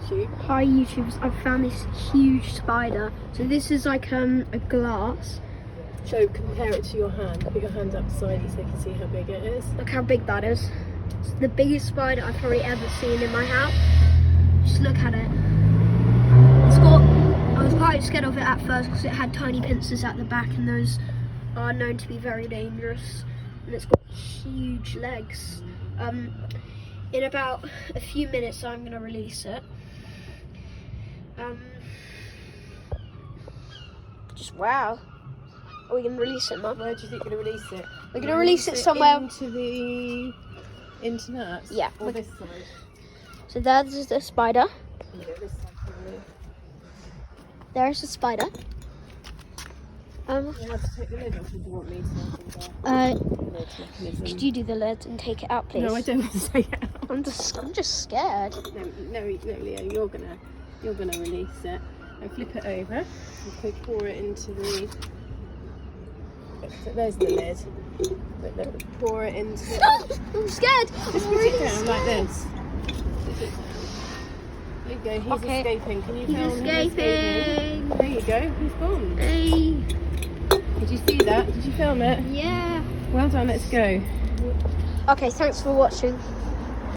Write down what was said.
YouTube. Hi YouTubers, I've found this huge spider. So this is like a glass. So compare it to your hand. Put your hand outside so you can see how big it is. Look how big that is. It's the biggest spider I've probably ever seen in my house. Just look at it. I was quite scared of it at first because it had tiny pincers at the back, and those are known to be very dangerous. And it's got huge legs. In about a few minutes I'm going to release it. Just wow. Are we going to release it, Mum? Where do you think you're going to release it? We're going to release it somewhere. Into the internet? Yeah. Or this side? So there's the spider. Yeah, this side probably. There's the spider. You have to take the lid off if you want me to. Lid mechanism. Could you do the lid and take it out, please? No, I don't want to take it out. I'm just scared. No, Leo, you're gonna release it. And flip it over. And pour it into the. So there's the lid. But then pour it into. I'm scared. Just put it down like this. There you go. He's Okay. escaping. Can you He's film him escaping. There you go. He's gone. Hey. Did you see that? Did you film it? Yeah. Well done. Let's go. Okay, thanks for watching.